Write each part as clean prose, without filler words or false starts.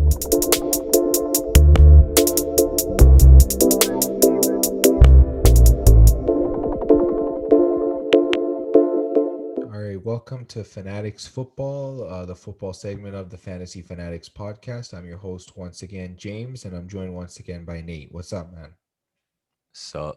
All right, welcome to Fanatics Football, the football segment of the Fantasy Fanatics Podcast. I'm your host once again, James, and I'm joined once again by Nate. What's up, man? So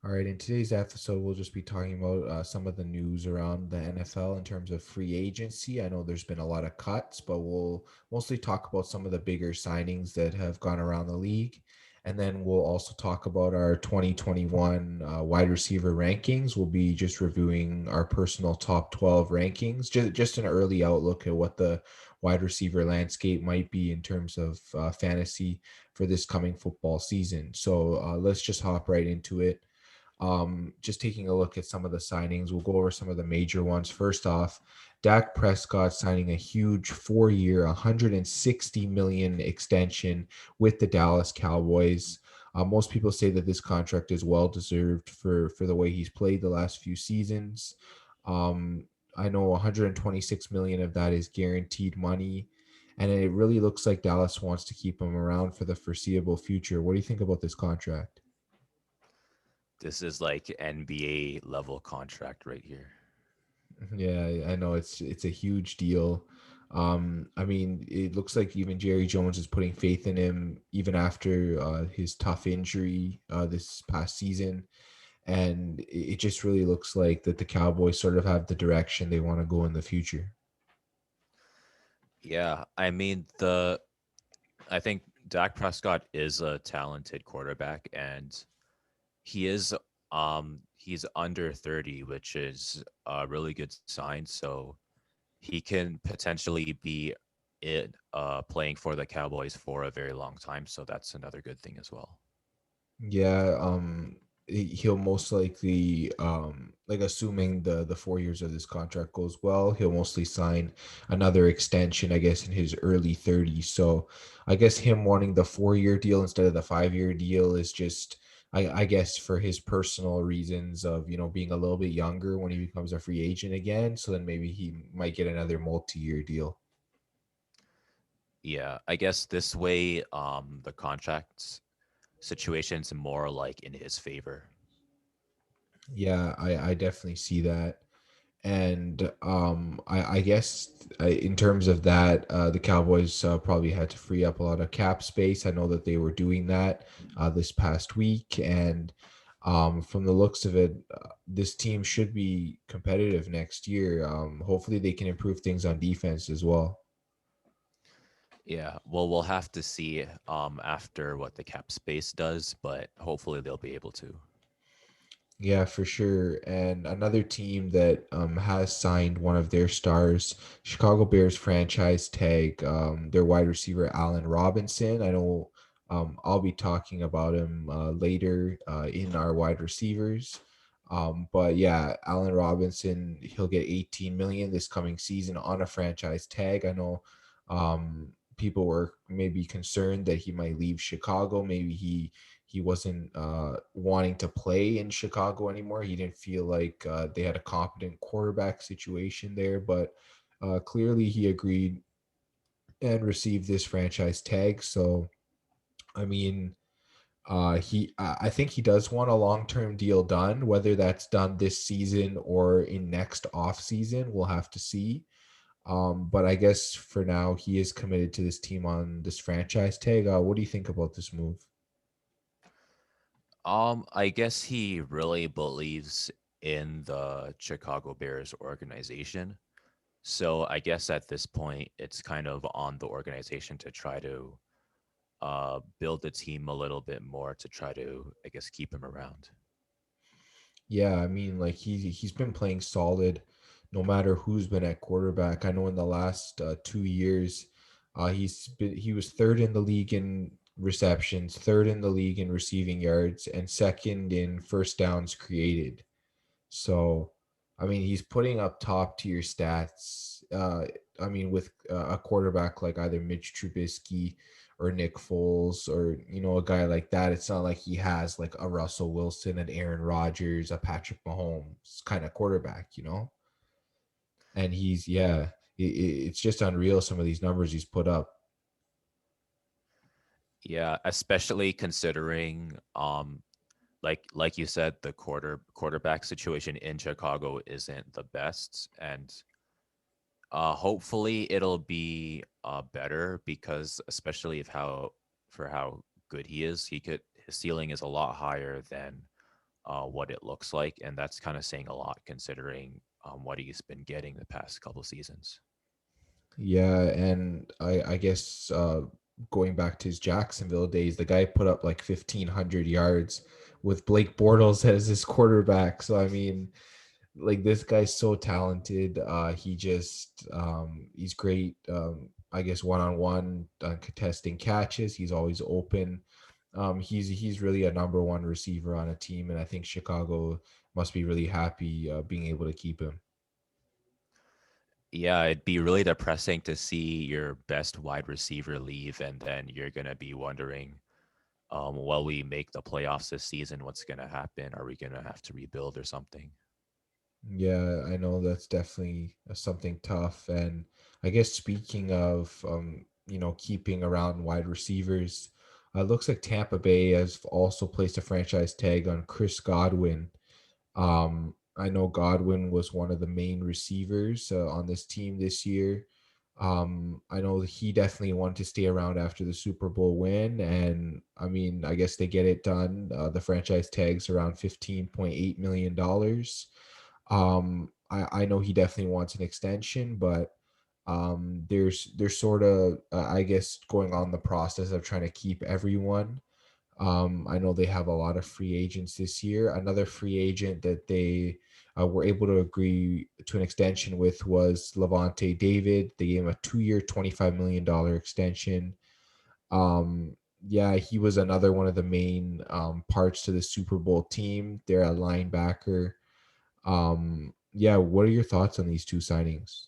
All right, in today's episode, we'll just be talking about some of the news around the NFL in terms of free agency. I know there's been a lot of cuts, but we'll mostly talk about some of the bigger signings that have gone around the league. And then we'll also talk about our 2021 wide receiver rankings. We'll be just reviewing our personal top 12 rankings, just an early outlook at what the wide receiver landscape might be in terms of fantasy for this coming football season. So let's just hop right into it. Just taking a look at some of the signings, we'll go over some of the major ones. First off, Dak Prescott signing a huge 4-year, 160 million extension with the Dallas Cowboys. Most people say that this contract is well deserved for the way he's played the last few seasons. Um, I know 126 million of that is guaranteed money, and it really looks like Dallas wants to keep him around for the foreseeable future. What do you think about this contract? this is like NBA level contract right here. Yeah, I know it's a huge deal. I mean, it looks like even Jerry Jones is putting faith in him even after his tough injury this past season, and it just really looks like that the Cowboys sort of have the direction they want to go in the future. Yeah, I think Dak Prescott is a talented quarterback, and he's under 30, which is a really good sign. So he can potentially be playing for the Cowboys for a very long time. So that's another good thing as well. Yeah, he'll most likely, like assuming the 4 years of this contract goes well, he'll mostly sign another extension, I guess, in his early 30s. So I guess him wanting the 4-year deal instead of the 5-year deal is just, I guess, for his personal reasons of, being a little bit younger when he becomes a free agent again. So then maybe he might get another multi-year deal. Yeah, I guess this way, the contract situation's more like in his favor. Yeah, I definitely see that. And I guess in terms of that, the Cowboys probably had to free up a lot of cap space. I know that they were doing that this past week, and from the looks of it, this team should be competitive next year. Hopefully, they can improve things on defense as well. Yeah, well, we'll have to see after what the cap space does, but hopefully they'll be able to. Yeah, for sure. And another team that has signed one of their stars, Chicago Bears franchise tag, their wide receiver Allen Robinson. I know I'll be talking about him later in our wide receivers. But yeah, Allen Robinson, he'll get 18 million this coming season on a franchise tag. I know people were maybe concerned that he might leave Chicago. Maybe he wasn't wanting to play in Chicago anymore. He didn't feel like they had a competent quarterback situation there, but clearly he agreed and received this franchise tag. So, I mean, I think he does want a long-term deal done. Whether that's done this season or in next off season, we'll have to see. But I guess for now, he is committed to this team on this franchise tag. What do you think about this move? I guess he really believes in the Chicago Bears organization. So I guess at this point, it's kind of on the organization to try to build the team a little bit more to try to, I guess, keep him around. Yeah, I mean, like he's been playing solid, no matter who's been at quarterback. I know in the last 2 years, he was third in the league in receptions, third in the league in receiving yards, and second in first downs created. So, I mean, he's putting up top tier stats. I mean, with a quarterback like either Mitch Trubisky or Nick Foles or a guy like that, it's not like he has like a Russell Wilson, an Aaron Rodgers, a Patrick Mahomes kind of quarterback. And he's yeah, it's just unreal some of these numbers he's put up. Yeah, especially considering like you said, the quarterback situation in Chicago isn't the best, and hopefully it'll be better because especially if how for how good he is, his ceiling is a lot higher than what it looks like, and that's kind of saying a lot considering what he's been getting the past couple seasons. Yeah, and I guess going back to his Jacksonville days, the guy put up like 1,500 yards with Blake Bortles as his quarterback. So I mean, like this guy's so talented. He just he's great. I guess one on one contesting catches. He's always open. He's really a number one receiver on a team, and I think Chicago must be really happy being able to keep him. Yeah, it'd be really depressing to see your best wide receiver leave, and then you're gonna be wondering, will we make the playoffs this season? What's gonna happen? Are we gonna have to rebuild or something? Yeah, I know that's definitely something tough. And I guess speaking of, keeping around wide receivers, it looks like Tampa Bay has also placed a franchise tag on Chris Godwin. I know Godwin was one of the main receivers on this team this year. I know he definitely wanted to stay around after the Super Bowl win, and I mean, I guess they get it done. The franchise tags around $15.8 million. I know he definitely wants an extension, but there's sort of I guess going on the process of trying to keep everyone. I know they have a lot of free agents this year. Another free agent that they were able to agree to an extension with was Levante David. They gave him a 2-year, $25 million extension. Yeah, he was another one of the main parts to the Super Bowl team. They're a linebacker. Yeah, what are your thoughts on these two signings?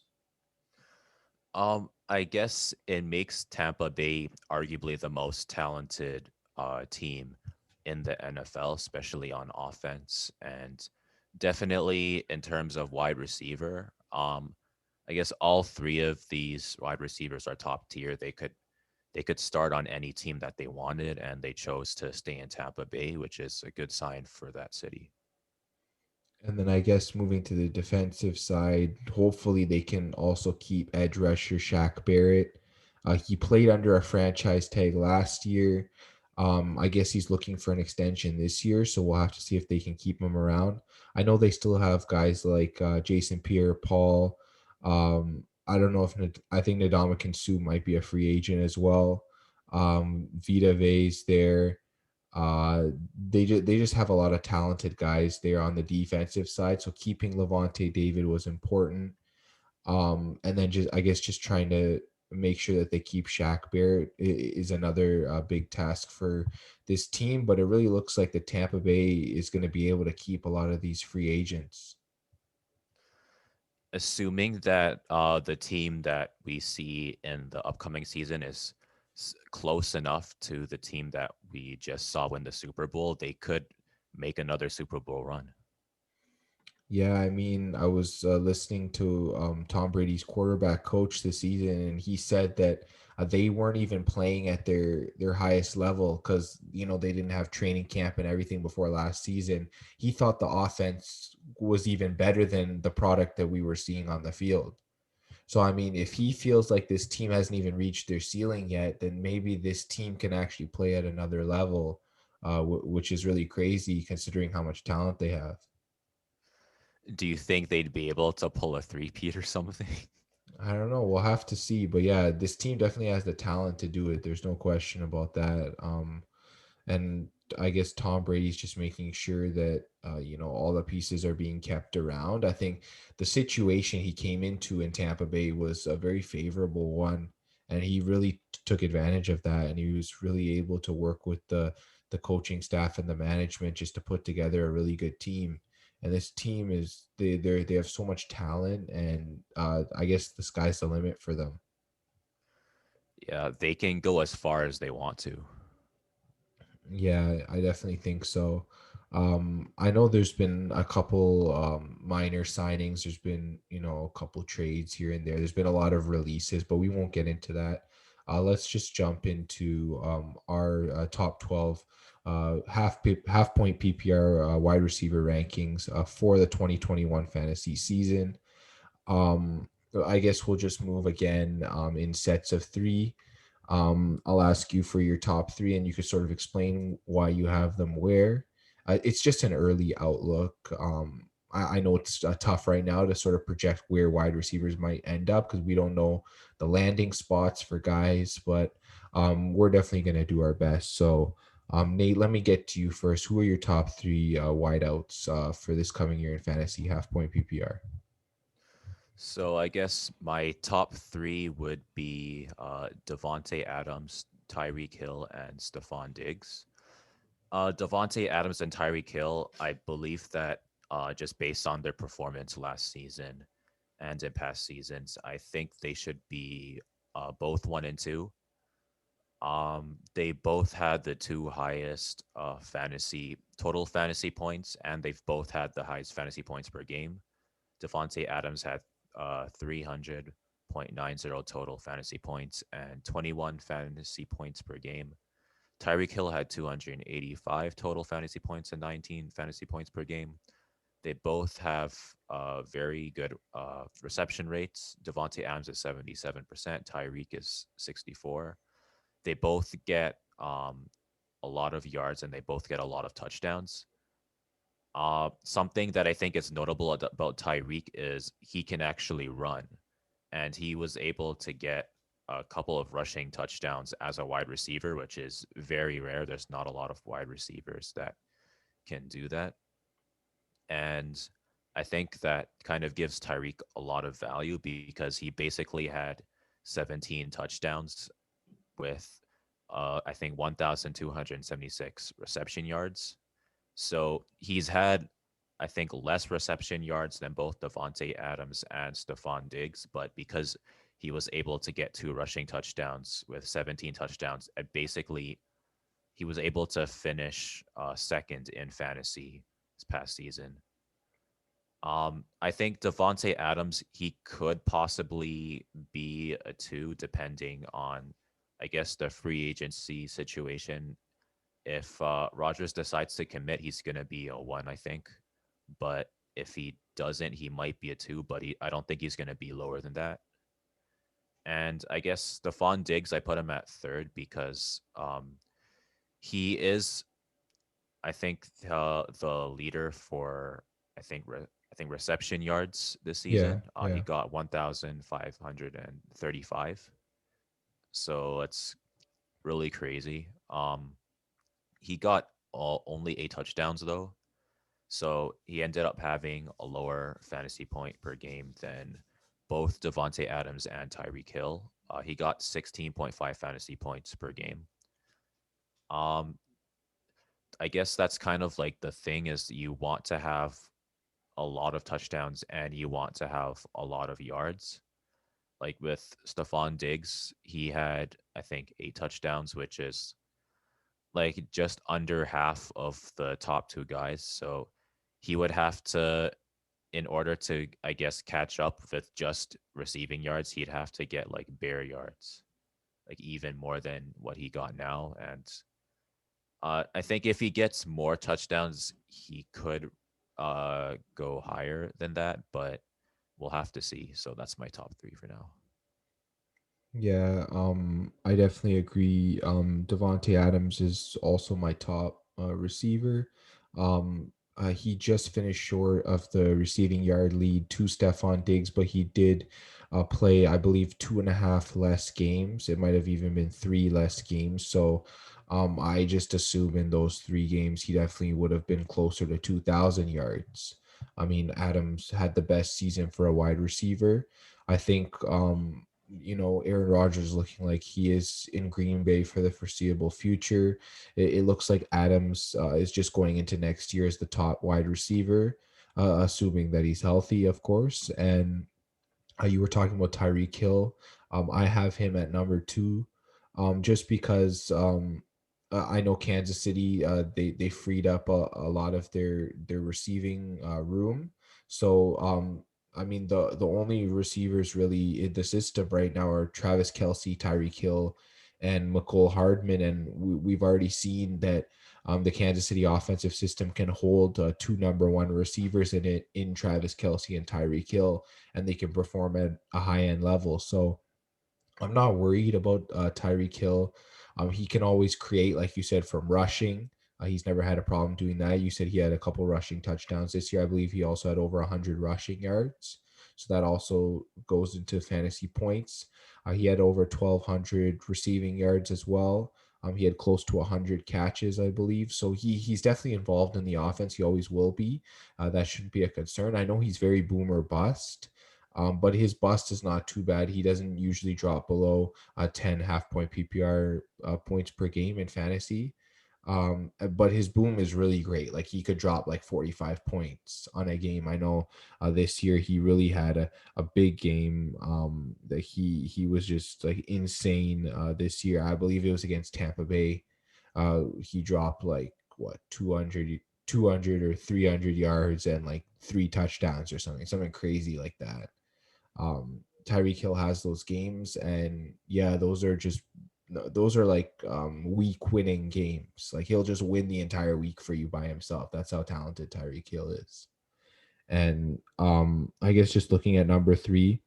I guess it makes Tampa Bay arguably the most talented team in the NFL, especially on offense, and definitely in terms of wide receiver. I guess all three of these wide receivers are top tier. They could start on any team that they wanted, and they chose to stay in Tampa Bay, which is a good sign for that city. And then I guess moving to the defensive side, hopefully they can also keep edge rusher Shaq Barrett. He played under a franchise tag last year. I guess he's looking for an extension this year, so we'll have to see if they can keep him around. I know they still have guys like Jason Pierre-Paul. I don't know if I think Ndamukong Suh might be a free agent as well. Vita Vey's there. They just have a lot of talented guys there on the defensive side. So keeping Levante David was important. And then just I guess just trying to make sure that they keep Shaq Barrett is another big task for this team. But it really looks like the Tampa Bay is going to be able to keep a lot of these free agents. Assuming that the team that we see in the upcoming season is close enough to the team that we just saw win the Super Bowl, they could make another Super Bowl run. Yeah, I mean, I was listening to Tom Brady's quarterback coach this season, and he said that they weren't even playing at their highest level because they didn't have training camp and everything before last season. He thought the offense was even better than the product that we were seeing on the field. So I mean, if he feels like this team hasn't even reached their ceiling yet, then maybe this team can actually play at another level, which is really crazy considering how much talent they have. Do you think they'd be able to pull a three-peat or something? I don't know. We'll have to see. But yeah, this team definitely has the talent to do it. There's no question about that. And I guess Tom Brady's just making sure that all the pieces are being kept around. I think the situation he came into in Tampa Bay was a very favorable one, and he really took advantage of that. And he was really able to work with the coaching staff and the management just to put together a really good team. And this team is they have so much talent, and I guess the sky's the limit for them. Yeah, they can go as far as they want to. Yeah, I definitely think so. I know there's been a couple minor signings. There's been, a couple trades here and there. There's been a lot of releases, but we won't get into that. let's just jump into our top 12 half point PPR wide receiver rankings for the 2021 fantasy season. Um, I guess we'll just move again in sets of three. I'll ask you for your top three, and you could sort of explain why you have them where. It's just an early outlook. I know it's tough right now to sort of project where wide receivers might end up because we don't know the landing spots for guys, but we're definitely going to do our best. So, Nate, let me get to you first. Who are your top three wideouts for this coming year in fantasy half point PPR? So I guess my top three would be Devonte Adams, Tyreek Hill, and Stephon Diggs. Devonte Adams and Tyreek Hill, I believe that just based on their performance last season and in past seasons, I think they should be both 1 and 2. They both had the two highest fantasy total fantasy points, and they've both had the highest fantasy points per game. Devontae Adams had 300.90 total fantasy points and 21 fantasy points per game. Tyreek Hill had 285 total fantasy points and 19 fantasy points per game. They both have very good reception rates. Devontae Adams is 77%. Tyreek is 64. They both get a lot of yards and they both get a lot of touchdowns. Something that I think is notable about Tyreek is he can actually run, and he was able to get a couple of rushing touchdowns as a wide receiver, which is very rare. There's not a lot of wide receivers that can do that. And I think that kind of gives Tyreek a lot of value because he basically had 17 touchdowns with, I think, 1,276 reception yards. So he's had, I think, less reception yards than both Devontae Adams and Stephon Diggs, but because he was able to get two rushing touchdowns with 17 touchdowns, basically he was able to finish second in fantasy this past season. I think Devonte Adams, he could possibly be a two, depending on, I guess, the free agency situation. If Rogers decides to commit, he's going to be a one, I think. But if he doesn't, he might be a two, but I don't think he's going to be lower than that. And I guess Stephon Diggs, I put him at third because he is, I think, the leader for, I think, I think reception yards this Yeah, season. He yeah. got 1,535. So it's really crazy. He got only 8 touchdowns though, so he ended up having a lower fantasy point per game than both Devonte Adams and Tyreek Hill. He got 16.5 fantasy points per game. Um, I guess that's kind of like the thing is you want to have a lot of touchdowns and you want to have a lot of yards. Like with Stephon Diggs, he had, I think, 8 touchdowns, which is like just under half of the top two guys. So he would have to, in order to, I guess, catch up with just receiving yards, he'd have to get like bare yards, like even more than what he got now. And I think if he gets more touchdowns, he could go higher than that, but we'll have to see. So that's my top three for now. Yeah, I definitely agree. Devonte Adams is also my top receiver. He just finished short of the receiving yard lead to Stephon Diggs, but he did play, I believe, two and a half less games. It might have even been three less games. So, I just assume in those 3 games he definitely would have been closer to 2,000 yards. I mean, Adams had the best season for a wide receiver. I think Aaron Rodgers looking like he is in Green Bay for the foreseeable future. It looks like Adams is just going into next year as the top wide receiver, assuming that he's healthy, of course. And you were talking about Tyreek Hill. I have him at number two, just because I know Kansas City they freed up a lot of their receiving room. So I mean, the only receivers really in the system right now are Travis Kelsey, Tyreek Hill, and McCole Hardman, and we've already seen that the Kansas City offensive system can hold two number one receivers in it in Travis Kelsey and Tyreek Hill, and they can perform at a high end level. So I'm not worried about Tyreek Hill. He can always create, like you said, from rushing. He's never had a problem doing that. You said he had a couple rushing touchdowns this year. I believe he also had over 100 rushing yards. So that also goes into fantasy points. He had over 1,200 receiving yards as well. He had close to 100 catches, I believe. So he's definitely involved in the offense. He always will be. That shouldn't be a concern. I know he's very boomer bust, but his bust is not too bad. He doesn't usually drop below 10 half point PPR points per game in fantasy. But his boom is really great. Like he could drop like 45 points on a game. I know this year he really had a big game that he was just like insane this year. I believe it was against Tampa Bay. He dropped like what 200 or 300 yards and like three touchdowns or something crazy like that. Tyreek Hill has those games, and yeah, those are just those are like week winning games. Like he'll just win the entire week for you by himself. That's how talented Tyreek Hill is. And I guess just looking at number three,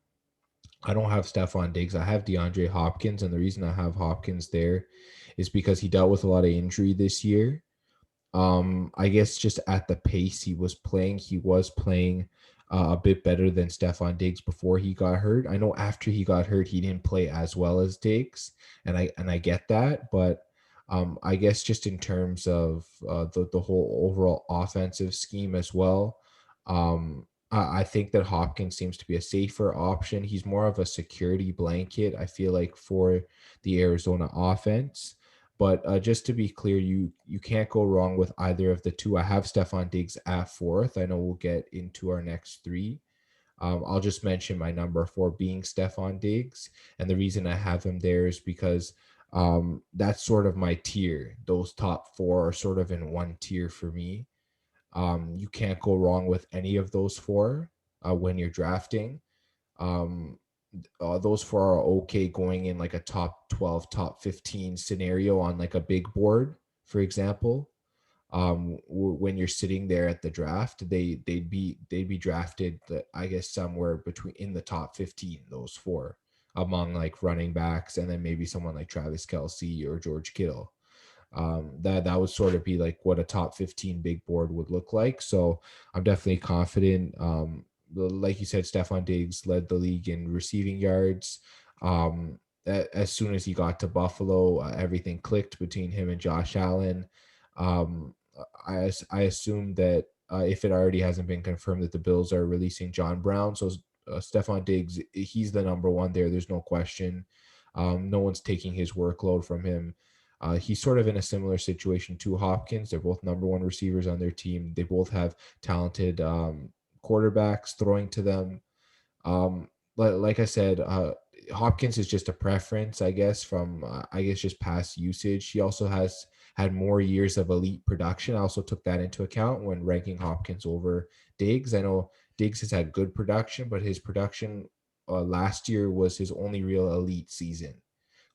I don't have Stephon Diggs. I have DeAndre Hopkins, and the reason I have Hopkins there is because he dealt with a lot of injury this year. I guess just at the pace he was playing a bit better than Stefan Diggs before he got hurt. I know after he got hurt, he didn't play as well as Diggs, and I get that, but I guess just in terms of the whole overall offensive scheme as well, I think that Hopkins seems to be a safer option. He's more of a security blanket, I feel like, for the Arizona offense. But just to be clear, you can't go wrong with either of the two. I have Stefan Diggs at fourth. I know we'll get into our next three. I'll just mention my number four being Stefan Diggs, and the reason I have him there is because that's sort of my tier. Those top four are sort of in one tier for me. You can't go wrong with any of those four when you're drafting. Um, those four are okay going in like a top 12, top 15 scenario on like a big board, for example. When you're sitting there at the draft, they'd be drafted, I guess, somewhere between in the top 15, those four, among like running backs, and then maybe someone like Travis Kelsey or George Kittle. That would sort of be like what a top 15 big board would look like. So I'm definitely confident. Like you said, Stefan Diggs led the league in receiving yards. As soon as he got to Buffalo, everything clicked between him and Josh Allen. Um, I assume that if it already hasn't been confirmed that the Bills are releasing John Brown, so Stefan Diggs, he's the number one there. There's no question. No one's taking his workload from him. He's sort of in a similar situation to Hopkins. They're both number one receivers on their team. They both have talented quarterbacks throwing to them. Like I said, Hopkins is just a preference, I guess, from I guess just past usage. He also has had more years of elite production. I also took that into account when ranking Hopkins over Diggs. I know Diggs has had good production, but his production last year was his only real elite season.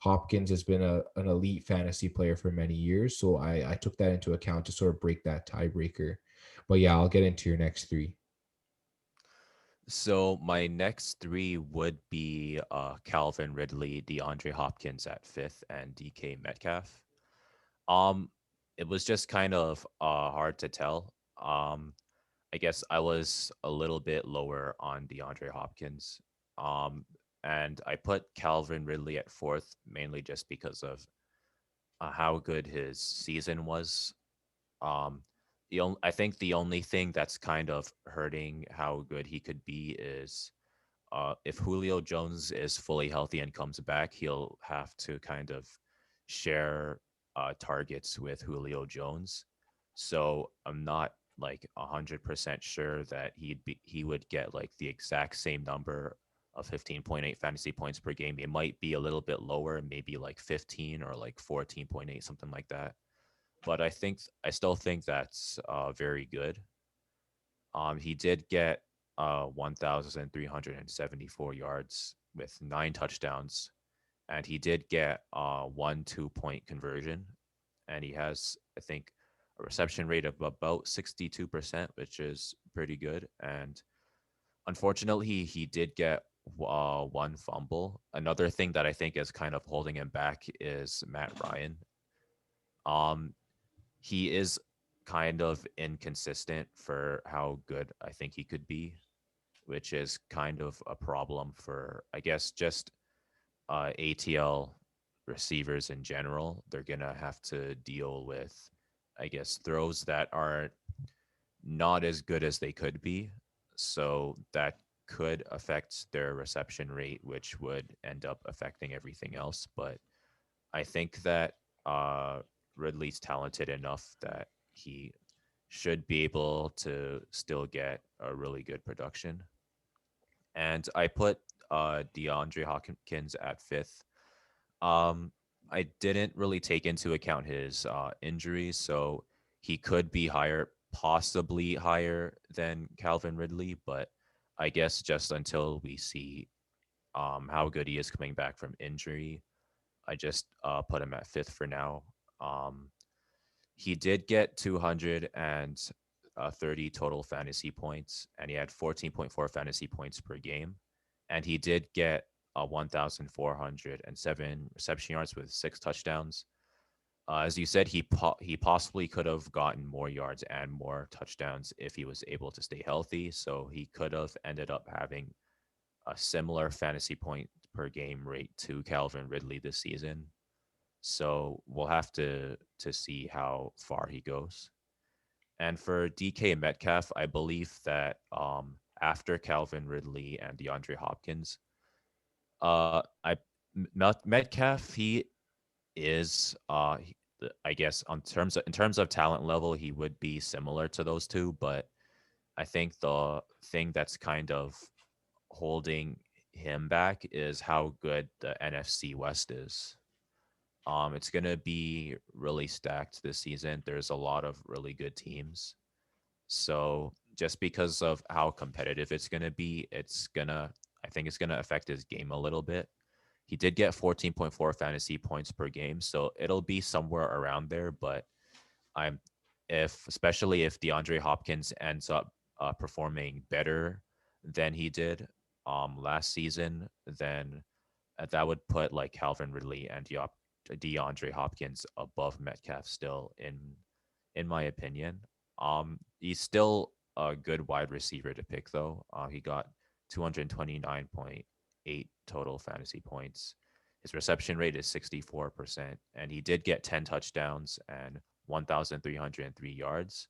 Hopkins has been an elite fantasy player for many years, so I took that into account to sort of break that tiebreaker. But yeah, I'll get into your next three. So my next three would be Calvin Ridley, DeAndre Hopkins at fifth, and DK Metcalf. Um, it was just kind of hard to tell. I guess I was a little bit lower on DeAndre Hopkins. Um, and I put Calvin Ridley at fourth mainly just because of how good his season was. Um, I think the only thing that's kind of hurting how good he could be is if Julio Jones is fully healthy and comes back, he'll have to kind of share targets with Julio Jones. So I'm not like 100% sure that he would get like the exact same number of 15.8 fantasy points per game. It might be a little bit lower, maybe like 15 or like 14.8, something like that. But I still think that's very good. He did get 1,374 yards with 9 touchdowns, and he did get 1 2 point conversion, and he has, I think, a reception rate of about 62%, which is pretty good. And unfortunately, he did get one fumble. Another thing that I think is kind of holding him back is Matt Ryan. Um, he is kind of inconsistent for how good I think he could be, which is kind of a problem for, I guess, just ATL receivers in general. They're gonna have to deal with, I guess, throws that are not as good as they could be. So that could affect their reception rate, which would end up affecting everything else. But I think that uh, Ridley's talented enough that he should be able to still get a really good production. And I put DeAndre Hopkins at fifth. Um, I didn't really take into account his injuries, so he could be higher, possibly higher than Calvin Ridley, but I guess just until we see how good he is coming back from injury, I just put him at fifth for now. Um, he did get 230 total fantasy points, and he had 14.4 fantasy points per game. And he did get 1,407 reception yards with 6 touchdowns. As you said, he possibly could have gotten more yards and more touchdowns if he was able to stay healthy. So he could have ended up having a similar fantasy point per game rate to Calvin Ridley this season. So we'll have to see how far he goes. And for DK Metcalf, I believe that after Calvin Ridley and DeAndre Hopkins, Metcalf, he is I guess in terms of talent level, he would be similar to those two, but I think the thing that's kind of holding him back is how good the NFC West is. It's gonna be really stacked this season. There's a lot of really good teams. So just because of how competitive it's gonna be, I think it's gonna affect his game a little bit. He did get 14.4 fantasy points per game, so it'll be somewhere around there. But I'm if especially if DeAndre Hopkins ends up performing better than he did last season, then that would put like Calvin Ridley and DeAndre Hopkins above Metcalf still in my opinion. He's still a good wide receiver to pick though. He got 229.8 total fantasy points. His reception rate is 64%, and he did get 10 touchdowns and 1,303 yards.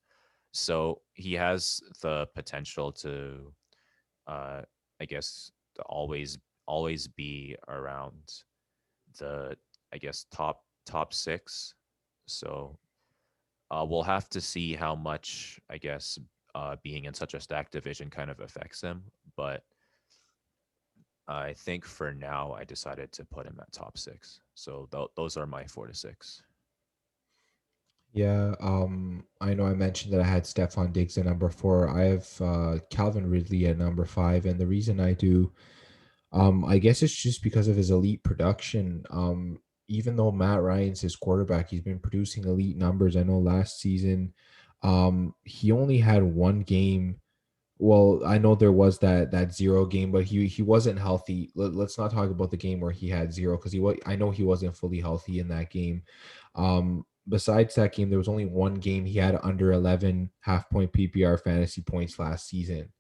So he has the potential to, uh, I guess, to always be around the, I guess, top six. So we'll have to see how much, I guess, being in such a stacked division kind of affects him. But I think for now, I decided to put him at top six. So those are my 4 to 6. Yeah, I know I mentioned that I had Stephon Diggs at number four. I have Calvin Ridley at number five, and the reason I do, I guess it's just because of his elite production. Even though Matt Ryan's his quarterback, he's been producing elite numbers. I know last season, he only had one game. Well, I know there was that zero game, but he wasn't healthy. Let's not talk about the game where he had zero because he was. I know he wasn't fully healthy in that game. Besides that game, there was only one game he had under 11 half point PPR fantasy points last season.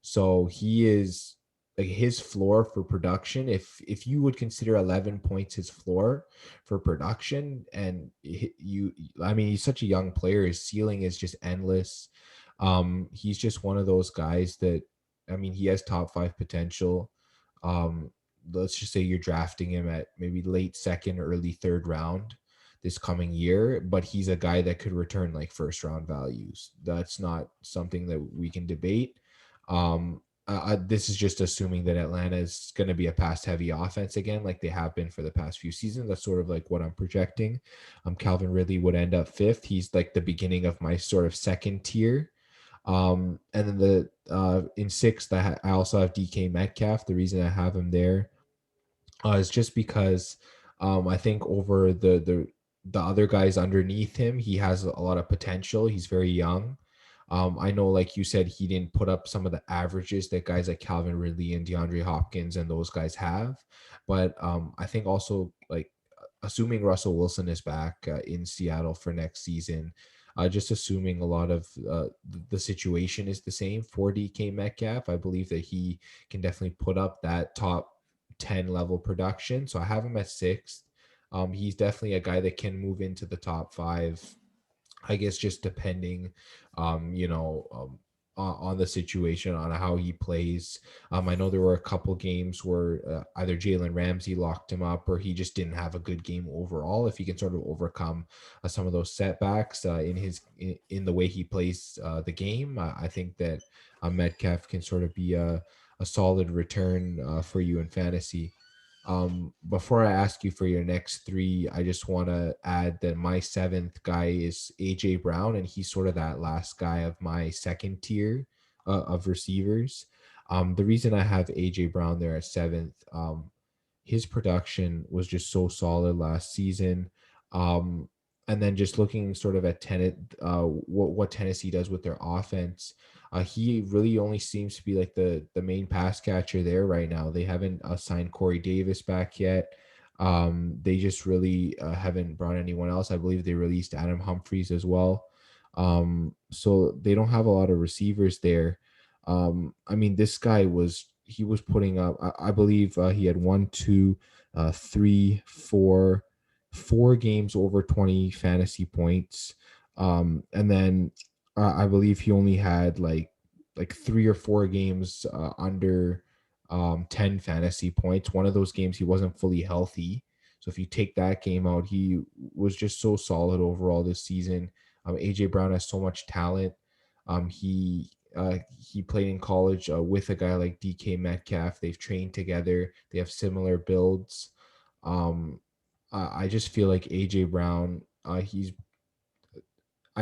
So he is like his floor for production. If you would consider 11 points his floor for production, and I mean, he's such a young player. His ceiling is just endless. He's just one of those guys that, I mean, he has top five potential. Um, let's just say you're drafting him at maybe late second, early third round this coming year, but he's a guy that could return like first round values. That's not something that we can debate. This is just assuming that Atlanta is going to be a pass heavy offense again, like they have been for the past few seasons. That's sort of like what I'm projecting. Calvin Ridley would end up fifth. He's like the beginning of my sort of second tier. And then the in sixth, I also have DK Metcalf. The reason I have him there is just because I think over the other guys underneath him, he has a lot of potential. He's very young. I know, like you said, he didn't put up some of the averages that guys like Calvin Ridley and DeAndre Hopkins and those guys have, but I think also like assuming Russell Wilson is back in Seattle for next season, just assuming a lot of the situation is the same for DK Metcalf, I believe that he can definitely put up that top 10 level production. So I have him at sixth. He's definitely a guy that can move into the top five, I guess, just depending, on the situation, on how he plays. I know there were a couple games where either Jalen Ramsey locked him up or he just didn't have a good game overall. If he can sort of overcome some of those setbacks in the way he plays the game, I think that Metcalf can sort of be a solid return for you in fantasy. Before I ask you for your next three, I just want to add that my seventh guy is AJ Brown, and he's sort of that last guy of my second tier of receivers. The reason I have AJ Brown there at seventh, his production was just so solid last season. Um, and then just looking sort of at what Tennessee does with their offense, he really only seems to be like the main pass catcher there right now. They haven't signed Corey Davis back yet. They just really haven't brought anyone else. I believe they released Adam Humphries as well. So they don't have a lot of receivers there. I mean, this guy he was putting up. I believe he had one, two, three, four games over 20 fantasy points. And then I believe he only had like three or four games under 10 fantasy points. One of those games he wasn't fully healthy. So if you take that game out, he was just so solid overall this season. AJ Brown has so much talent. He played in college with a guy like DK Metcalf. They've trained together. They have similar builds. Um, I just feel like AJ Brown. I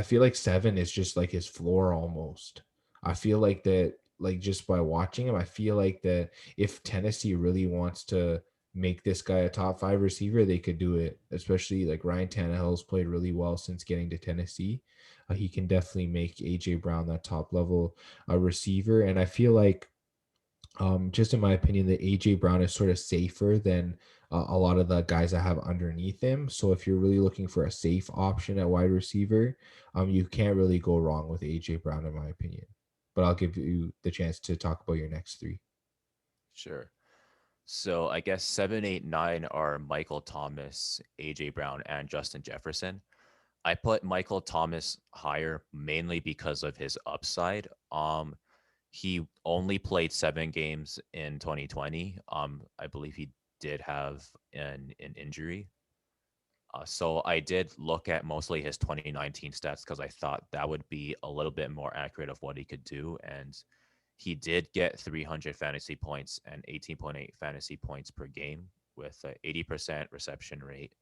feel like seven is just like his floor almost. I feel like that, like just by watching him, I feel like that if Tennessee really wants to make this guy a top five receiver, they could do it. Especially like Ryan Tannehill's played really well since getting to Tennessee. He can definitely make AJ Brown that top level receiver, and I feel like just in my opinion, that AJ Brown is sort of safer than a lot of the guys I have underneath him. So if you're really looking for a safe option at wide receiver, you can't really go wrong with AJ Brown, in my opinion. But I'll give you the chance to talk about your next three. Sure. So I guess 7, 8, 9 are Michael Thomas, AJ Brown, and Justin Jefferson. I put Michael Thomas higher mainly because of his upside. He only played 7 games in 2020. I believe he did have an injury. So I did look at mostly his 2019 stats because I thought that would be a little bit more accurate of what he could do. And he did get 300 fantasy points and 18.8 fantasy points per game with an 80% reception rate.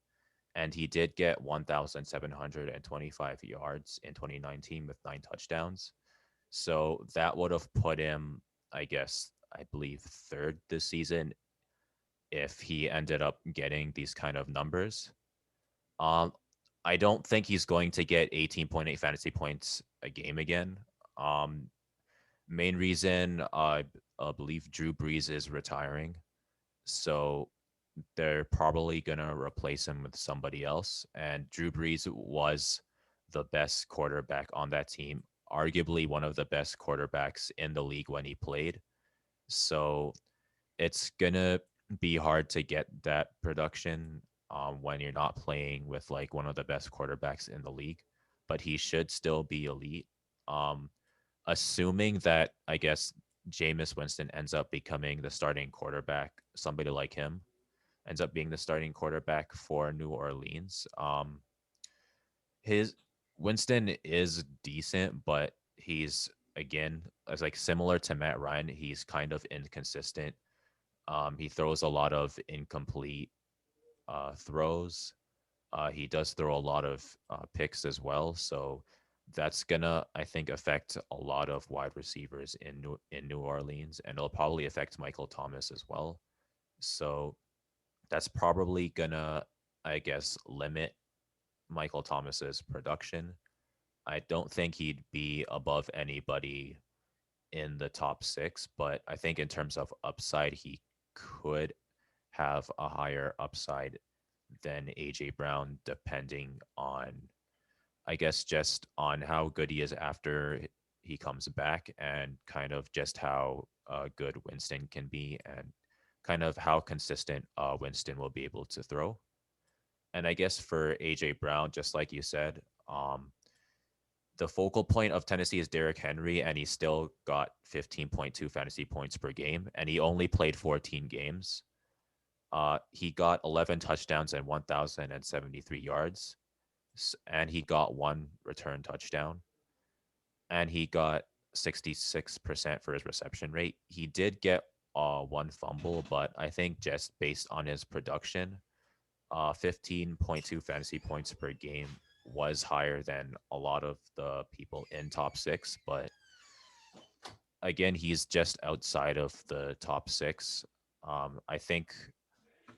And he did get 1,725 yards in 2019 with 9 touchdowns. So that would have put him, I guess, I believe third this season if he ended up getting these kind of numbers. Um, I don't think he's going to get 18.8 fantasy points a game again. Um, Main reason I believe Drew Brees is retiring, so they're probably gonna replace him with somebody else. And Drew Brees was the best quarterback on that team, arguably one of the best quarterbacks in the league when he played. So it's gonna be hard to get that production when you're not playing with like one of the best quarterbacks in the league. But he should still be elite. Um, Assuming that I guess Jameis Winston ends up becoming the starting quarterback, somebody like him ends up being the starting quarterback for New Orleans. His Winston is decent, but he's again as like similar to Matt Ryan. He's kind of inconsistent. He throws a lot of incomplete throws. He does throw a lot of picks as well. So that's gonna, I think, affect a lot of wide receivers in New Orleans, and it'll probably affect Michael Thomas as well. So that's probably gonna, I guess, limit Michael Thomas's production. I don't think he'd be above anybody in the top six, but I think in terms of upside, he could have a higher upside than AJ Brown, depending on, I guess, just on how good he is after he comes back, and kind of just how good Winston can be, and kind of how consistent Winston will be able to throw. And I guess for AJ Brown, just like you said, the focal point of Tennessee is Derrick Henry, and he still got 15.2 fantasy points per game, and he only played 14 games. He got 11 touchdowns and 1,073 yards, and he got one return touchdown, and he got 66% for his reception rate. He did get one fumble, but I think just based on his production, 15.2 fantasy points per game was higher than a lot of the people in top six. But again, he's just outside of the top six. I think,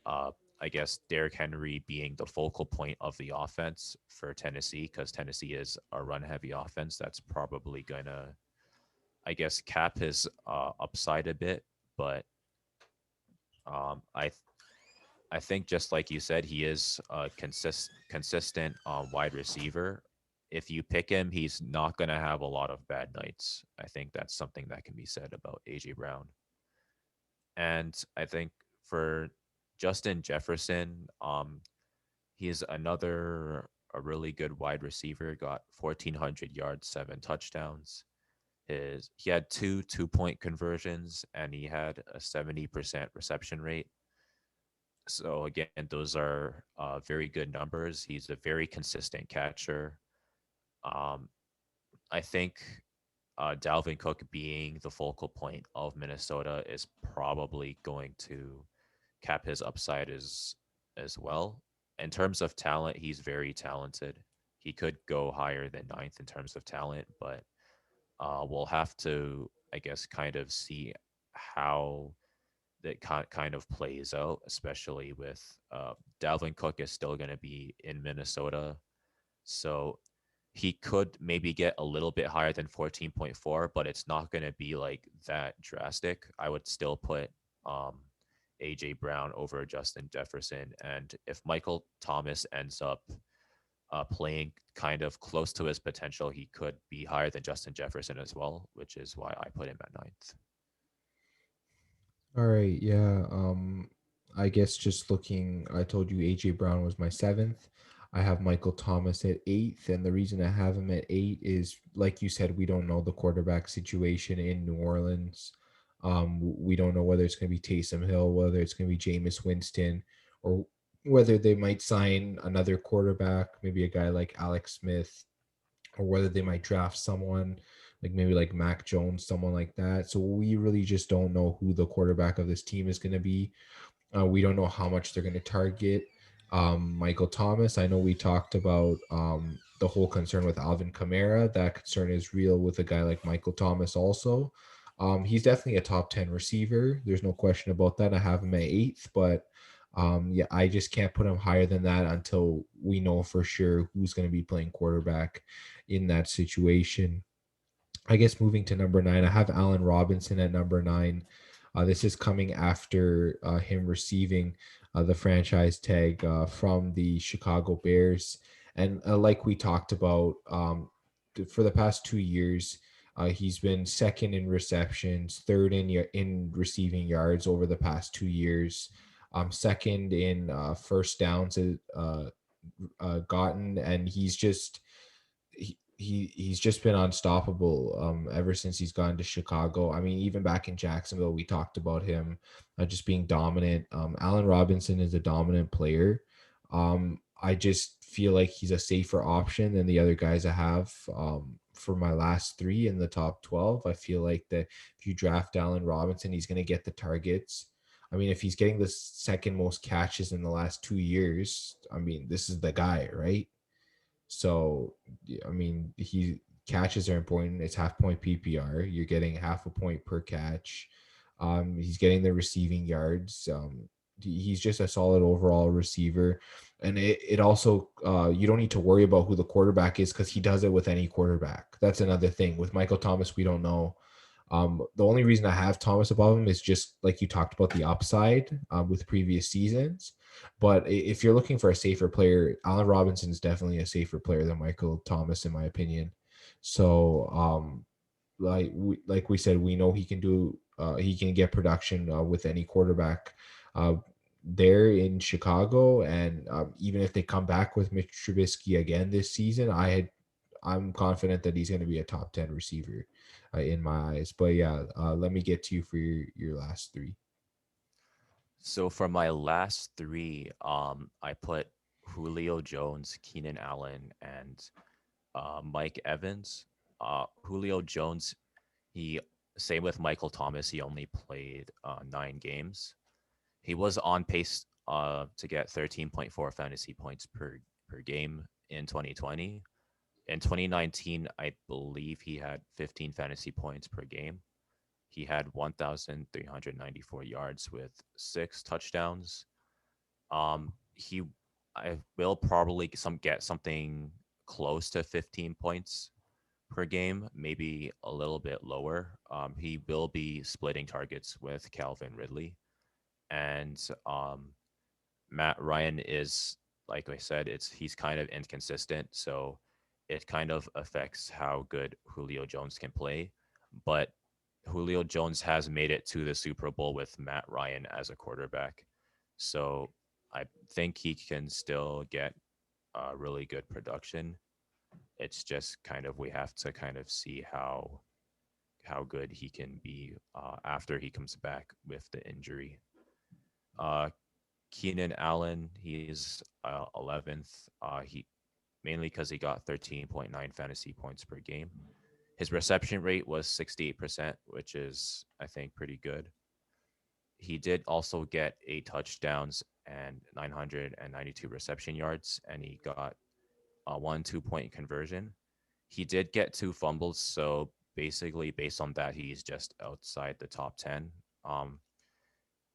uh, I guess, Derrick Henry being the focal point of the offense for Tennessee, because Tennessee is a run heavy offense, that's probably going to, I guess, cap his upside a bit. But um, I I think just like you said, he is a consistent wide receiver. If you pick him, he's not going to have a lot of bad nights. I think that's something that can be said about AJ Brown. And I think for Justin Jefferson, he is another a really good wide receiver. Got 1,400 yards, 7 touchdowns. He had 2 2-point conversions, and he had a 70% reception rate. So again, those are very good numbers. He's a very consistent catcher. Um, I think Dalvin Cook being the focal point of Minnesota is probably going to cap his upside as well. In terms of talent, he's very talented. He could go higher than ninth in terms of talent, but we'll have to, I guess, kind of see how that kind of plays out, especially with Dalvin Cook is still going to be in Minnesota. So he could maybe get a little bit higher than 14.4, but it's not going to be like that drastic. I would still put um, AJ Brown over Justin Jefferson. And if Michael Thomas ends up playing kind of close to his potential, he could be higher than Justin Jefferson as well, which is why I put him at ninth. All right, yeah. I guess just looking, I told you AJ Brown was my seventh. I have Michael Thomas at eighth, and the reason I have him at eight is, like you said, we don't know the quarterback situation in New Orleans. We don't know whether it's going to be Taysom Hill, whether it's going to be Jameis Winston, or whether they might sign another quarterback, maybe a guy like Alex Smith, or whether they might draft someone like maybe like Mac Jones, someone like that. So we really just don't know who the quarterback of this team is going to be. We don't know how much they're going to target Michael Thomas. I know we talked about the whole concern with Alvin Kamara. That concern is real with a guy like Michael Thomas also. He's definitely a top 10 receiver. There's no question about that. I have him at eighth, but yeah, I just can't put him higher than that until we know for sure who's going to be playing quarterback in that situation. I guess moving to number nine, I have Allen Robinson at number nine. This is coming after him receiving the franchise tag from the Chicago Bears. And like we talked about, for the past 2 years, he's been second in receptions, third in receiving yards over the past 2 years, second in first downs gotten, and he's just been unstoppable ever since he's gone to Chicago. I mean, even back in Jacksonville, we talked about him just being dominant. Allen Robinson is a dominant player. I just feel like he's a safer option than the other guys I have for my last three in the top 12. I feel like that if you draft Allen Robinson, he's going to get the targets. I mean, if he's getting the second most catches in the last 2 years, I mean, this is the guy, right? So I mean, he catches are important. It's half point PPR. You're getting half a point per catch. He's getting the receiving yards. He's just a solid overall receiver, and it also you don't need to worry about who the quarterback is because he does it with any quarterback. That's another thing with Michael Thomas. We don't know. The only reason I have Thomas above him is just like you talked about the upside with previous seasons. But if you're looking for a safer player, Allen Robinson is definitely a safer player than Michael Thomas, in my opinion. So, like we said, we know he can do. He can get production with any quarterback uh, there in Chicago, and even if they come back with Mitch Trubisky again this season, I'm confident that he's going to be a top 10 receiver in my eyes. But yeah, let me get to you for your last three. So for my last three, I put Julio Jones, Keenan Allen, and Mike Evans. Julio Jones, he same with Michael Thomas. He only played 9 games. He was on pace to get 13.4 fantasy points per game in 2020. In 2019, I believe he had 15 fantasy points per game. He had 1,394 yards with 6 touchdowns. He I will probably get something close to 15 points per game, maybe a little bit lower. He will be splitting targets with Calvin Ridley, and Matt Ryan is, like I said, he's kind of inconsistent, so it kind of affects how good Julio Jones can play. But Julio Jones has made it to the Super Bowl with Matt Ryan as a quarterback, so I think he can still get really good production. It's just kind of we have to kind of see how good he can be after he comes back with the injury. Uh, Keenan Allen, he's 11th. He mainly because he got 13.9 fantasy points per game. His reception rate was 68%, which is I think pretty good. He did also get 8 touchdowns and 992 reception yards, and he got a 1 2 point conversion. He did get 2 fumbles, so basically based on that, he's just outside the top 10. Um,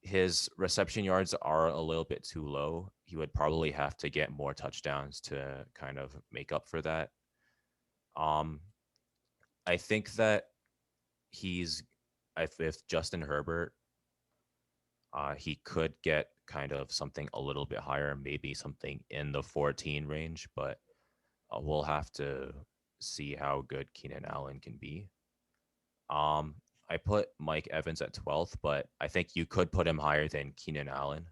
his reception yards are a little bit too low. He would probably have to get more touchdowns to kind of make up for that. Um, I think that he's if Justin Herbert, he could get kind of something a little bit higher, maybe something in the 14 range, but we'll have to see how good Keenan Allen can be. Um, I put Mike Evans at 12th, but I think you could put him higher than Keenan Allen.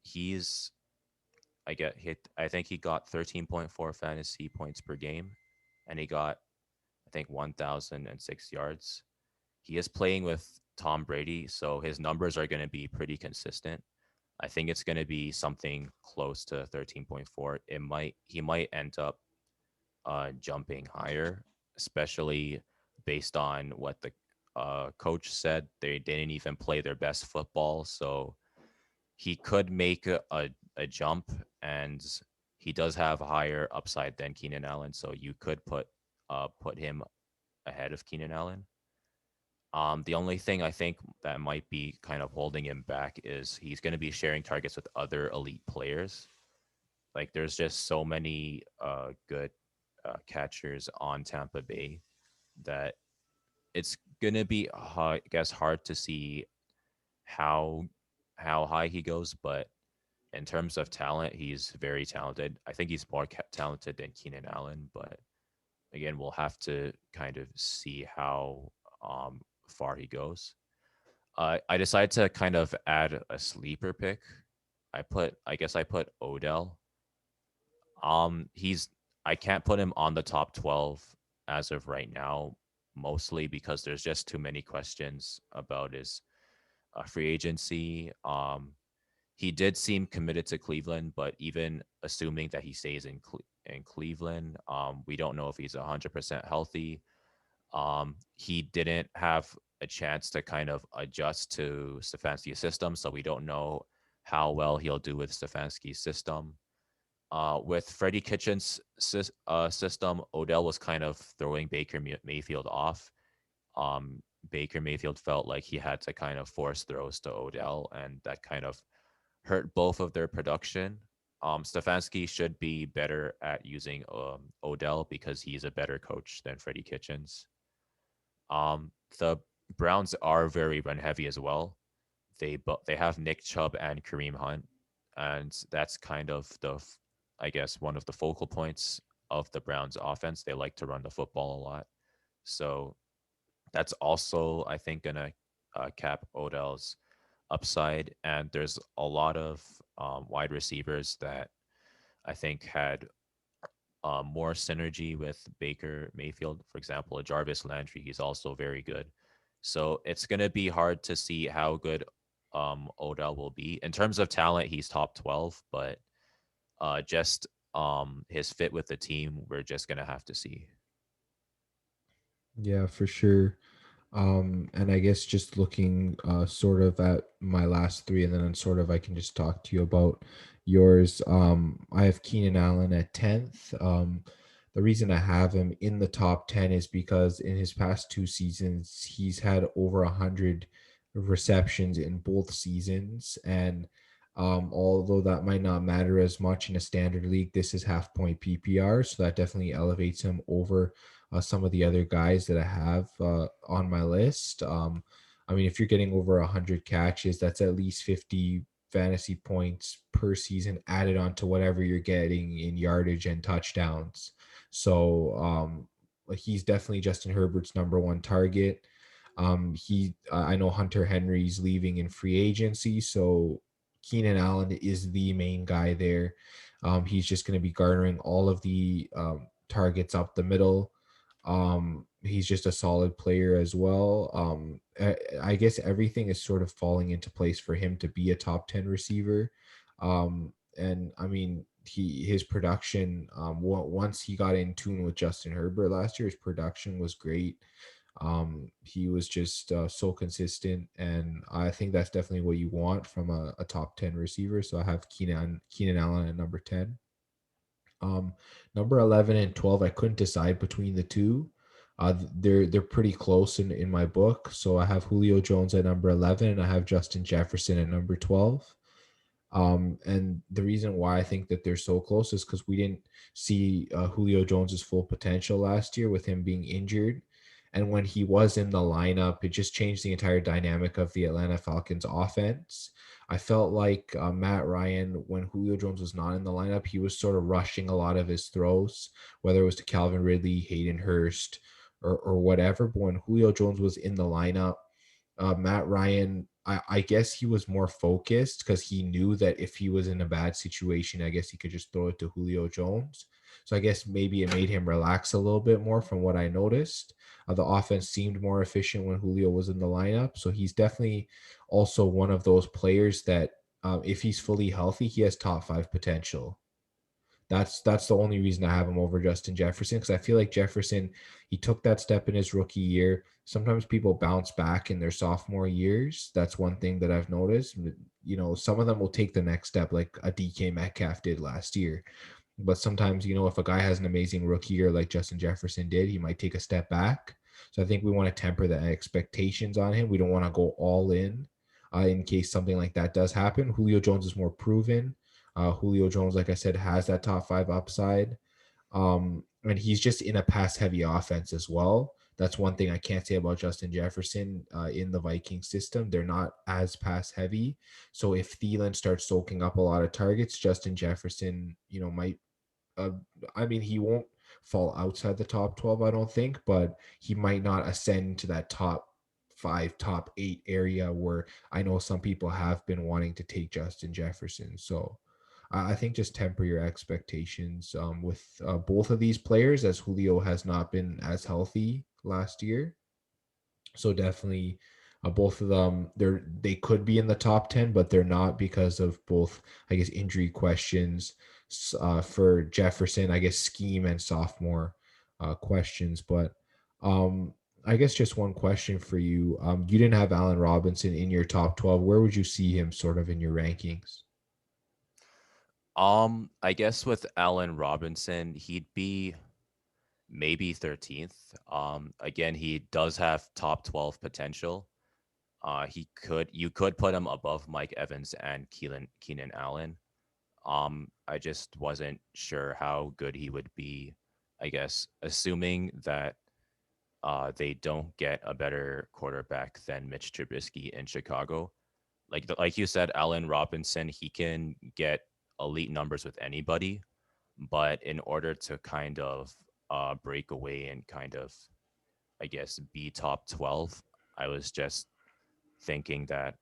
He's I get hit. I think he got 13.4 fantasy points per game, and he got I think 1,006 yards. He is playing with Tom Brady, so his numbers are going to be pretty consistent. I think it's going to be something close to 13.4. He might end up jumping higher, especially based on what the coach said. They didn't even play their best football, so he could make a jump, and he does have a higher upside than Keenan Allen. So you could put him ahead of Keenan Allen. The only thing I think that might be kind of holding him back is he's going to be sharing targets with other elite players. Like there's just so many good catchers on Tampa Bay that it's going to be, I guess, hard to see how how high he goes. But in terms of talent, he's very talented. I think he's more talented than Keenan Allen, but again, we'll have to kind of see how far he goes. I decided to kind of add a sleeper pick. I guess I put Odell. He's I can't put him on the top 12 as of right now, mostly because there's just too many questions about his free agency. He did seem committed to Cleveland, but even assuming that he stays in Cleveland, we don't know if he's 100% healthy. He didn't have a chance to kind of adjust to Stefanski's system, so we don't know how well he'll do with Stefanski's system. With Freddie Kitchens' system, Odell was kind of throwing Mayfield off. Um, Baker Mayfield felt like he had to kind of force throws to Odell, and that kind of hurt both of their production. Stefanski should be better at using Odell because he's a better coach than Freddie Kitchens. The Browns are very run heavy as well. They have Nick Chubb and Kareem Hunt, and that's kind of I guess one of the focal points of the Browns offense. They like to run the football a lot, so that's also I think gonna cap Odell's upside. And there's a lot of wide receivers that I think had more synergy with Baker Mayfield. For example, Jarvis Landry, he's also very good. So it's going to be hard to see how good Odell will be. In terms of talent, he's top 12, but just his fit with the team, we're just going to have to see. Yeah, for sure. And I guess just looking sort of at my last three, and then sort of I can just talk to you about yours. I have Keenan Allen at 10th. The reason I have him in the top 10 is because in his past two seasons, he's had over 100 receptions in both seasons. And although that might not matter as much in a standard league, this is half point PPR. So that definitely elevates him over some of the other guys that I have on my list. I mean, if you're getting over 100 catches, that's at least 50 fantasy points per season added on to whatever you're getting in yardage and touchdowns. So he's definitely Justin Herbert's number one target. I know Hunter Henry's leaving in free agency, so Keenan Allen is the main guy there. He's just going to be garnering all of the targets up the middle. He's just a solid player as well. I guess everything is sort of falling into place for him to be a top 10 receiver. And I mean, his production, once he got in tune with Justin Herbert last year, his production was great. He was just so consistent, and I think that's definitely what you want from a top 10 receiver. So I have Keenan Allen at number 10. Um, Number 11 and 12, I couldn't decide between the two. They're pretty close in my book. So I have Julio Jones at number 11, and I have Justin Jefferson at number 12. And the reason why I think that they're so close is because we didn't see Julio Jones's full potential last year with him being injured. And when he was in the lineup, it just changed the entire dynamic of the Atlanta Falcons offense. I felt like Matt Ryan, when Julio Jones was not in the lineup, he was sort of rushing a lot of his throws, whether it was to Calvin Ridley, Hayden Hurst, or whatever. But when Julio Jones was in the lineup, Matt Ryan, I guess he was more focused because he knew that if he was in a bad situation, I guess he could just throw it to Julio Jones. So I guess maybe it made him relax a little bit more from what I noticed. The offense seemed more efficient when Julio was in the lineup. So he's definitely also one of those players that if he's fully healthy, he has top five potential. That's the only reason I have him over Justin Jefferson, because I feel like Jefferson, he took that step in his rookie year. Sometimes people bounce back in their sophomore years. That's one thing that I've noticed. You know, some of them will take the next step, like a DK Metcalf did last year. But sometimes, you know, if a guy has an amazing rookie year like Justin Jefferson did, he might take a step back. So I think we want to temper the expectations on him. We don't want to go all in case something like that does happen. Julio Jones is more proven. Julio Jones, like I said, has that top five upside. And he's just in a pass heavy offense as well. That's one thing I can't say about Justin Jefferson in the Viking system. They're not as pass heavy. So if Thielen starts soaking up a lot of targets, Justin Jefferson, you know, might, uh, I mean, he won't fall outside the top 12, I don't think, but he might not ascend to that top five, top eight area where I know some people have been wanting to take Justin Jefferson. So I think just temper your expectations with both of these players, as Julio has not been as healthy last year. So definitely, both of them, they could be in the top 10, but they're not because of both, I guess, injury questions. For Jefferson, I guess scheme and sophomore questions. But I guess just one question for you. You didn't have Allen Robinson in your top 12. Where would you see him sort of in your rankings? I guess with Allen Robinson, he'd be maybe 13th. Again, he does have top 12 potential. You could put him above Mike Evans and Keenan Allen. I just wasn't sure how good he would be. I guess assuming that they don't get a better quarterback than Mitch Trubisky in Chicago. Like you said, Allen Robinson, he can get elite numbers with anybody, but in order to kind of break away and kind of, I guess, be top 12, I was just thinking that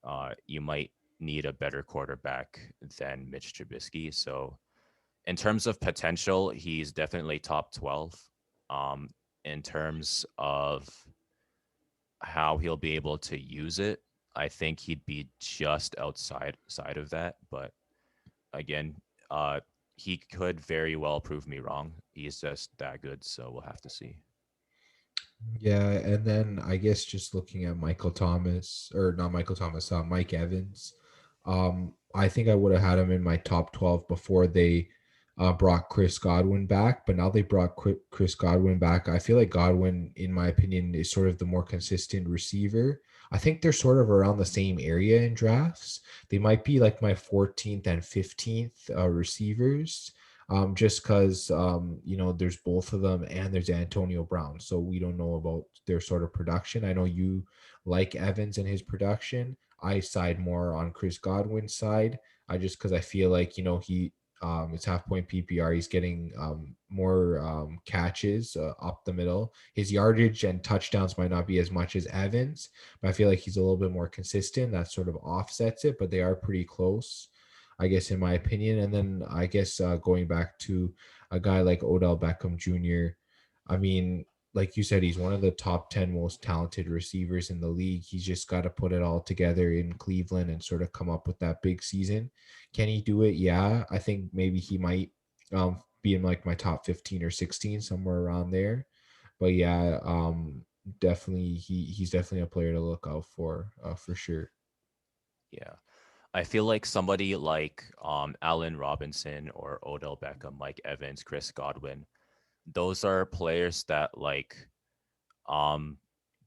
you might need a better quarterback than Mitch Trubisky. So in terms of potential, he's definitely top 12. In terms of how he'll be able to use it, I think he'd be just outside side of that. But again, uh, he could very well prove me wrong. He's just that good, so we'll have to see. Yeah, and then I guess just looking at Michael Thomas, or not Michael Thomas, Mike Evans. I think I would have had him in my top 12 before they brought Chris Godwin back, but now they brought Chris Godwin back. I feel like Godwin, in my opinion, is sort of the more consistent receiver. I think they're sort of around the same area in drafts. They might be like my 14th and 15th receivers, just because there's both of them and there's Antonio Brown, so we don't know about their sort of production. I know you like Evans and his production. I side more on Chris Godwin's side. I just because I feel like it's half point PPR. He's getting more catches up the middle. His yardage and touchdowns might not be as much as Evans, but I feel like he's a little bit more consistent. That sort of offsets it, but they are pretty close, I guess, in my opinion. And then I guess going back to a guy like Odell Beckham Jr., I mean, like you said, he's one of the top 10 most talented receivers in the league. He's just got to put it all together in Cleveland and sort of come up with that big season. Can he do it? Yeah. I think maybe he might be in like my top 15 or 16, somewhere around there. But yeah, definitely he's definitely a player to look out for sure. Yeah. I feel like somebody like Allen Robinson or Odell Beckham, Mike Evans, Chris Godwin, those are players that um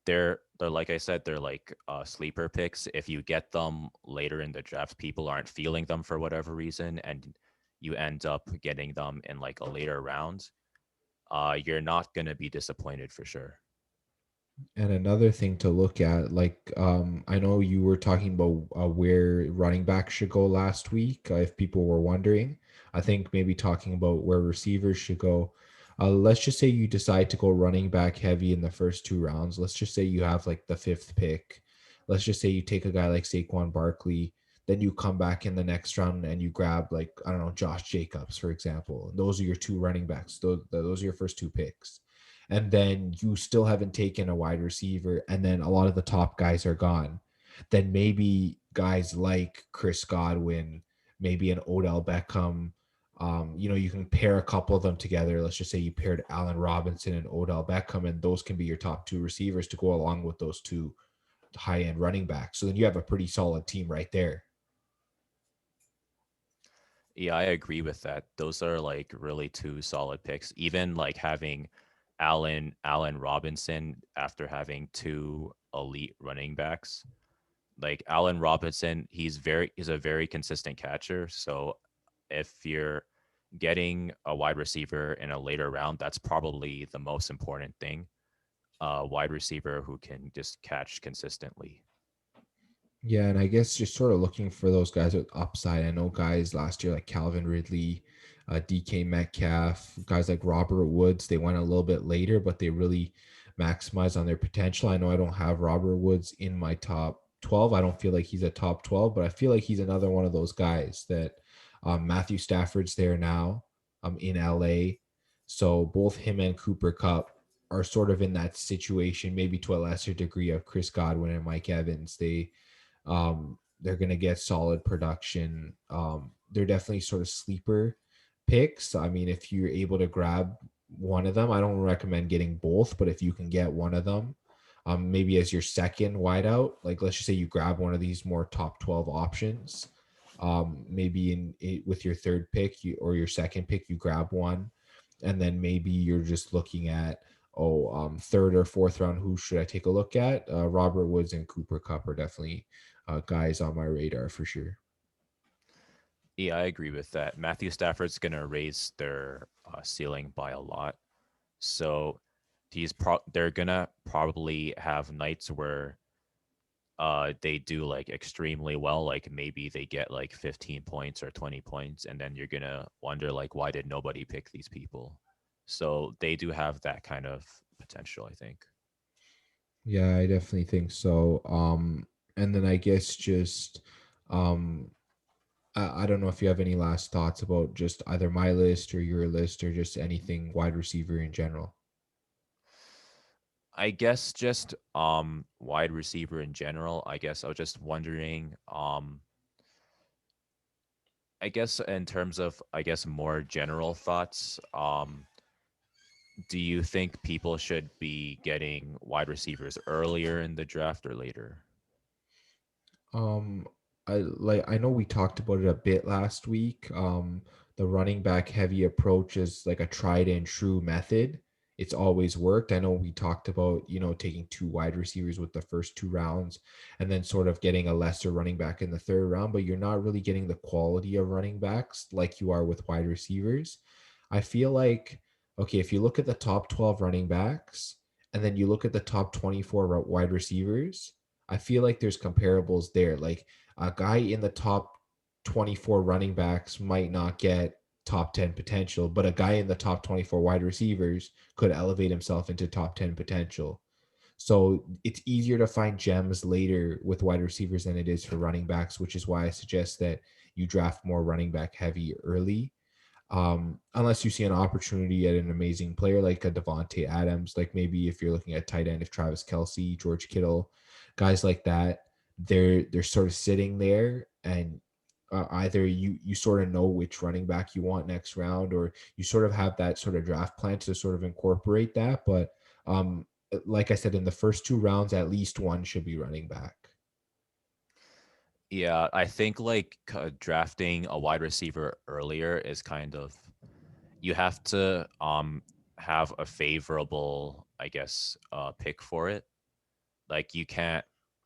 they're like I said, they're like sleeper picks. If you get them later in the draft, people aren't feeling them for whatever reason, and you end up getting them in like a later round, you're not gonna be disappointed for sure. And another thing to look at, like, I know you were talking about where running back should go last week, if people were wondering. I think maybe talking about where receivers should go. Let's just say you decide to go running back heavy in the first two rounds. Let's just say you have like the fifth pick. Let's just say you take a guy like Saquon Barkley, then you come back in the next round and you grab, like, I don't know, Josh Jacobs, for example. Those are your two running backs. Those are your first two picks, and then you still haven't taken a wide receiver, and then a lot of the top guys are gone, then maybe guys like Chris Godwin, maybe an Odell Beckham, you can pair a couple of them together. Let's just say you paired Allen Robinson and Odell Beckham, and those can be your top two receivers to go along with those two high end running backs. So then you have a pretty solid team right there. Yeah, I agree with that. Those are like really two solid picks. Even like having Allen Robinson after having two elite running backs. Like Allen Robinson, he's a very consistent catcher. So if you're getting a wide receiver in a later round, that's probably the most important thing. A wide receiver who can just catch consistently. Yeah, and I guess just sort of looking for those guys with upside. I know guys last year like Calvin Ridley, DK Metcalf, guys like Robert Woods, they went a little bit later, but they really maximized on their potential. I know I don't have Robert Woods in my top 12. I don't feel like he's a top 12, but I feel like he's another one of those guys that Matthew Stafford's there now in LA. So both him and Cooper Cup are sort of in that situation, maybe to a lesser degree of Chris Godwin and Mike Evans. They're going to get solid production. They're definitely sort of sleeper picks. I mean, if you're able to grab one of them, I don't recommend getting both, but if you can get one of them, maybe as your second wideout, like let's just say you grab one of these more top 12 options, Maybe in it, with your third pick or your second pick, you grab one, and then maybe you're just looking at, third or fourth round, who should I take a look at? Robert Woods and Cooper Cup are definitely guys on my radar for sure. Yeah, I agree with that. Matthew Stafford's going to raise their ceiling by a lot. So they're going to probably have nights where they do like extremely well, like maybe they get like 15 points or 20 points, and then you're going to wonder like why did nobody pick these people? So they do have that kind of potential, I think. Yeah, I definitely think so. And then I guess just um, I don't know if you have any last thoughts about just either my list or your list or just anything wide receiver in general. I guess just wide receiver in general. I guess I was just wondering I guess in terms of I guess more general thoughts, do you think people should be getting wide receivers earlier in the draft or later? Um, I know we talked about it a bit last week. The running back heavy approach is like a tried and true method. It's always worked. I know we talked about, taking two wide receivers with the first two rounds and then sort of getting a lesser running back in the third round, but you're not really getting the quality of running backs like you are with wide receivers. I feel like, okay, if you look at the top 12 running backs and then you look at the top 24 wide receivers, I feel like there's comparables there. Like a guy in the top 24 running backs might not get top 10 potential, but a guy in the top 24 wide receivers could elevate himself into top 10 potential. So it's easier to find gems later with wide receivers than it is for running backs, which is why I suggest that you draft more running back heavy early, unless you see an opportunity at an amazing player like a Devontae Adams, like maybe if you're looking at tight end, if Travis Kelsey, George Kittle, guys like that, they're sort of sitting there, and either you sort of know which running back you want next round, or you sort of have that sort of draft plan to sort of incorporate that. But like I said, in the first two rounds, at least one should be running back. Yeah, I think like drafting a wide receiver earlier is you have to have a favorable, I guess, pick for it. Like you can't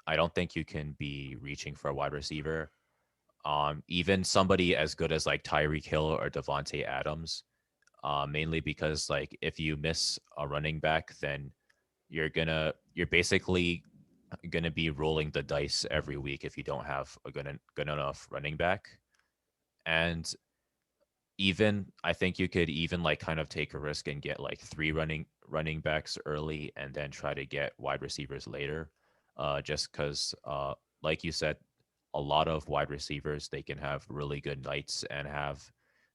I don't think you can be reaching for a wide receiver. Even somebody as good as like Tyreek Hill or Devontae Adams, mainly because like if you miss a running back, then you're basically gonna be rolling the dice every week if you don't have a good enough running back. And even I think you could even like kind of take a risk and get like three running backs early and then try to get wide receivers later. Just because like you said, a lot of wide receivers they can have really good nights and have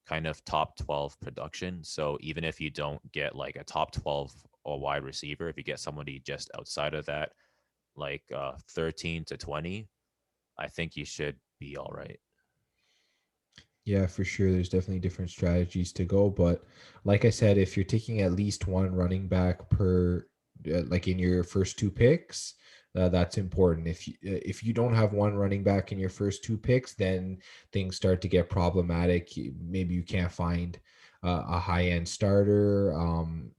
kind of top 12 production. So even if you don't get like a top 12 or wide receiver, if you get somebody just outside of that, like 13 to 20, I think you should be all right. Yeah, for sure. There's definitely different strategies to go, but like I said, if you're taking at least one running back per, like in your first two picks, that's important. If you don't have one running back in your first two picks, then things start to get problematic. Maybe you can't find a high end starter.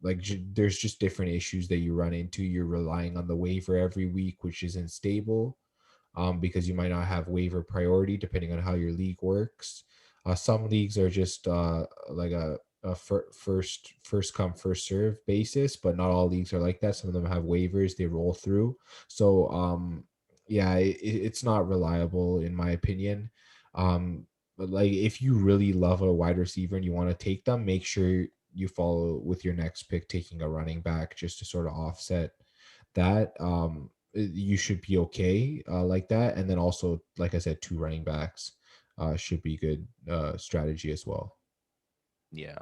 There's just different issues that you run into. You're relying on the waiver every week, which isn't stable, because you might not have waiver priority depending on how your league works. Some leagues are just like a first come first serve basis, but not all leagues are like that. Some of them have waivers; they roll through. So yeah, it's not reliable in my opinion. But like if you really love a wide receiver and you want to take them, make sure you follow with your next pick taking a running back just to sort of offset that. You should be okay like that. And then also, like I said, two running backs should be good strategy as well. Yeah.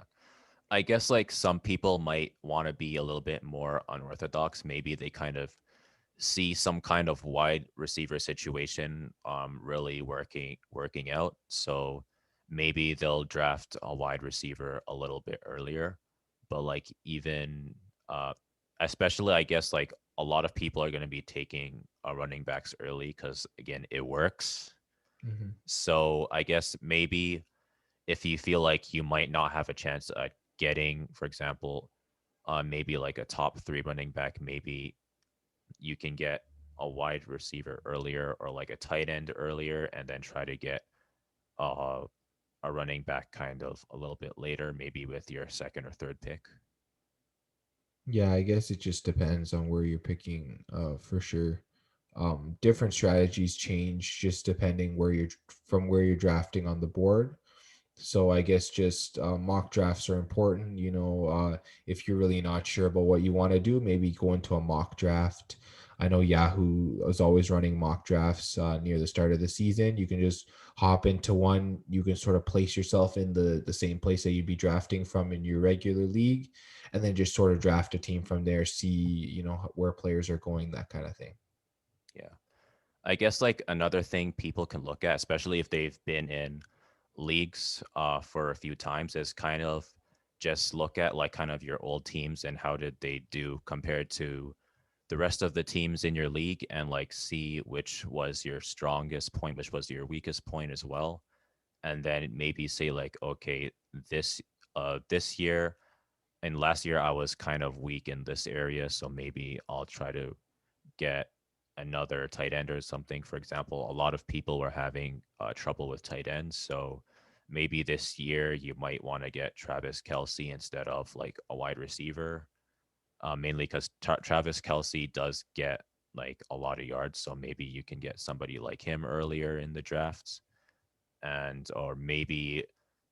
I guess like some people might want to be a little bit more unorthodox. Maybe they kind of see some kind of wide receiver situation really working out. So maybe they'll draft a wide receiver a little bit earlier. But like even especially I guess like a lot of people are going to be taking running backs early because again it works. Hmm. So I guess maybe if you feel like you might not have a chance at getting, for example, maybe like a top three running back, maybe you can get a wide receiver earlier or like a tight end earlier, and then try to get uh, a running back kind of a little bit later, maybe with your second or third pick. Yeah, I guess it just depends on where you're picking, for sure. Different strategies change just depending where you're from where you're drafting on the board. So I guess just mock drafts are important. If you're really not sure about what you want to do, maybe go into a mock draft. I know Yahoo is always running mock drafts near the start of the season. You can just hop into one. You can sort of place yourself in the same place that you'd be drafting from in your regular league, and then just sort of draft a team from there. See, where players are going, that kind of thing. Yeah. I guess like another thing people can look at, especially if they've been in leagues for a few times, is kind of just look at like kind of your old teams and how did they do compared to the rest of the teams in your league, and like see which was your strongest point, which was your weakest point as well. And then maybe say like, okay, this this year and last year I was kind of weak in this area, so maybe I'll try to get another tight end or something. For example, a lot of people were having trouble with tight ends, so maybe this year you might want to get Travis Kelsey instead of like a wide receiver, mainly because Travis Kelsey does get like a lot of yards, so maybe you can get somebody like him earlier in the drafts. And or maybe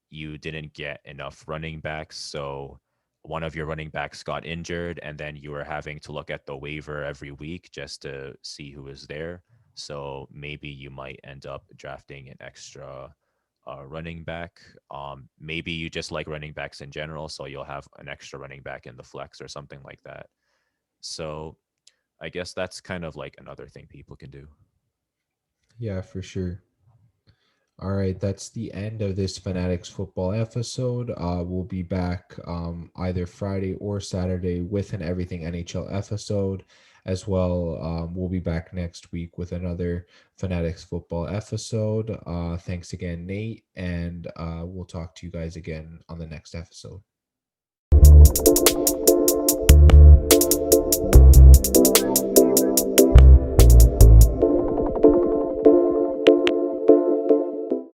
you didn't get enough running backs, so one of your running backs got injured, and then you were having to look at the waiver every week just to see who was there. So maybe you might end up drafting an extra running back. Maybe you just like running backs in general, so you'll have an extra running back in the flex or something like that. So I guess that's kind of like another thing people can do. Yeah, for sure. All right, that's the end of this Fanatics football episode. We'll be back either Friday or Saturday with an Everything NHL episode as well. We'll be back next week with another Fanatics football episode. Thanks again, Nate, and we'll talk to you guys again on the next episode.